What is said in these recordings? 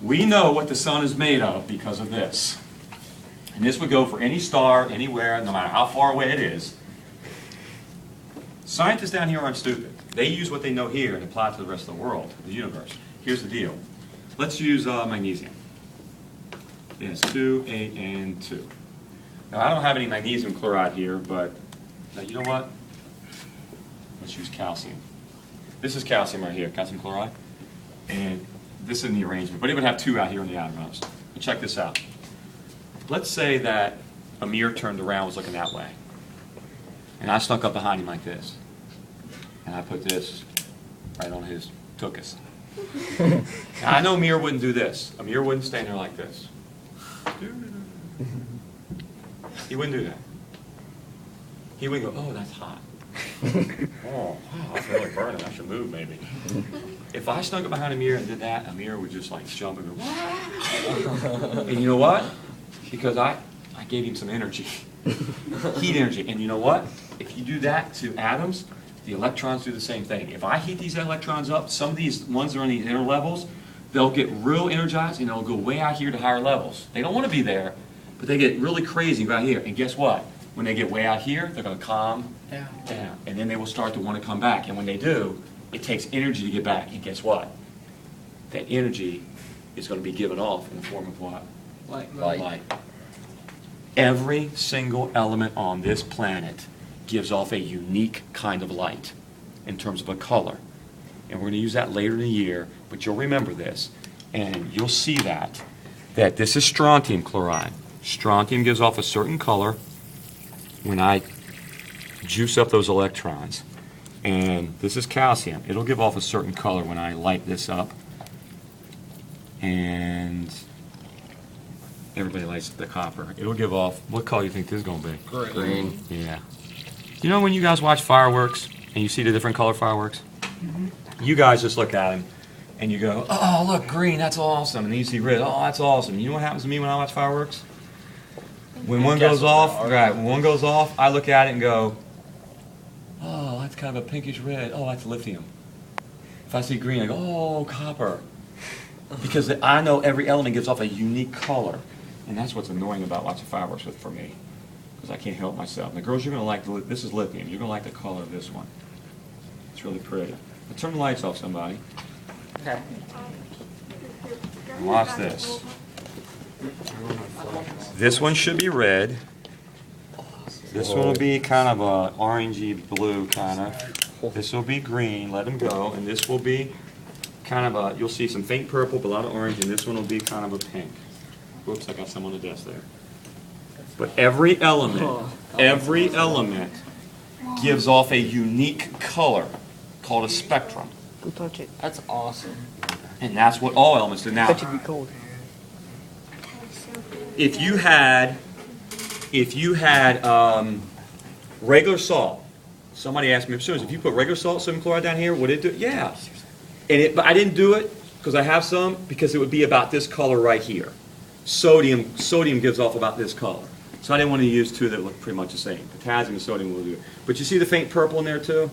We know what the sun is made of because of this. And this would go for any star, anywhere, no matter how far away it is. Scientists down here aren't stupid. They use what they know here and apply it to the rest of the world, the universe. Here's the deal. Let's use magnesium. Yes, 2, 8, and 2. Now, I don't have any magnesium chloride here, but now, you know what? Let's use calcium. This is calcium right here, calcium chloride. And this is in the arrangement, but it would have 2 out here in the outermost. But check this out. Let's say that Amir turned around, was looking that way. And I snuck up behind him like this. And I put this right on his tuchus. Now, I know Amir wouldn't do this. Amir wouldn't stand there like this. He wouldn't do that. He would go, oh, that's hot. Oh, wow, that's really burning. I should move, maybe. If I snuck up behind Amir and did that, Amir would just like jump and go, wow. And you know what? Because I gave him some energy, heat energy. And you know what? If you do that to atoms, the electrons do the same thing. If I heat these electrons up, some of these ones that are in these inner levels, they'll get real energized and they'll go way out here to higher levels. They don't want to be there, but they get really crazy right here. And guess what? When they get way out here, they're going to calm down. And then they will start to want to come back. And when they do, it takes energy to get back. And guess what? That energy is going to be given off in the form of what? Light. Every single element on this planet gives off a unique kind of light in terms of a color. And we're going to use that later in the year, but you'll remember this. And you'll see that this is strontium chloride. Strontium gives off a certain color when I juice up those electrons. And this is calcium. It'll give off a certain color when I light this up. And everybody likes the copper. It'll give off, what color do you think this is going to be? Green. Yeah. You know when you guys watch fireworks and you see the different color fireworks? You guys just look at them and you go, oh, look, green, that's awesome. And then you see red, oh, that's awesome. You know what happens to me when I watch fireworks? When one goes off, when one goes off, I look at it and go, oh, that's kind of a pinkish red. Oh, that's lithium. If I see green, I go, oh, copper. Because I know every element gives off a unique color. And that's what's annoying about watching fireworks for me. Because I can't help myself. And the girls, you're going to like, this is lithium. You're going to like the color of this one. It's really pretty. But turn the lights off, somebody. Okay. And watch this. This one should be red. This one will be kind of a orangey blue kind of. This will be green, let them go. And this will be kind of a, you'll see some faint purple, but a lot of orange. And this one will be kind of a pink. Whoops, I got some on the desk there. But every element gives off a unique color called a spectrum. Go touch it. That's awesome. And that's what all elements do. Now, Bet you'd be cold. if you had regular salt, somebody asked me, if you put regular salt, sodium chloride down here, would it do it? Yeah. But I didn't do it because I have some, because it would be about this color right here. Sodium gives off about this color. So I didn't want to use 2 that look pretty much the same. Potassium and sodium will do it. But you see the faint purple in there too?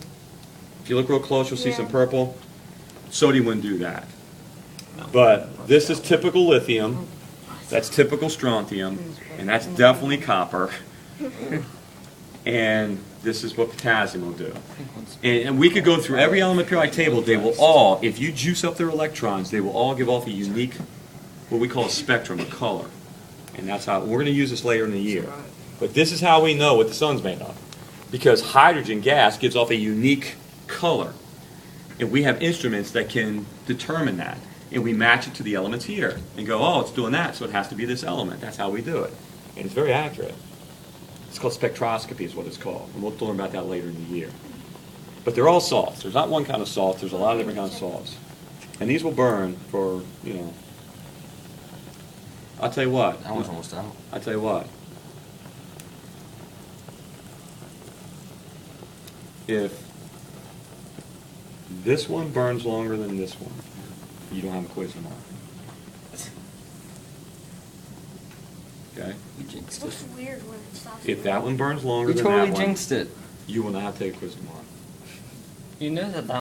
If you look real close, you'll see some purple. Sodium wouldn't do that. But this is typical lithium. That's typical strontium. And that's definitely copper. And this is what potassium will do. And we could go through every element periodic table. They will all, if you juice up their electrons, they will all give off a unique, what we call a spectrum, a color. And that's how, we're going to use this later in the year. But this is how we know what the sun's made of. Because hydrogen gas gives off a unique color. And we have instruments that can determine that. And we match it to the elements here. And go, oh, it's doing that, so it has to be this element. That's how we do it. And it's very accurate. It's called spectroscopy is what it's called. And we'll learn about that later in the year. But they're all salts. There's not one kind of salt. There's a lot of different kinds of salts. And these will burn for, you know. I'll tell you what. That one's almost out. I'll tell you what. If this one burns longer than this one, you don't have a quiz tomorrow. Okay? You jinxed It looks it. weird when it stops. If that one burns longer You than totally that one, jinxed it. you will not take a quiz tomorrow. You know that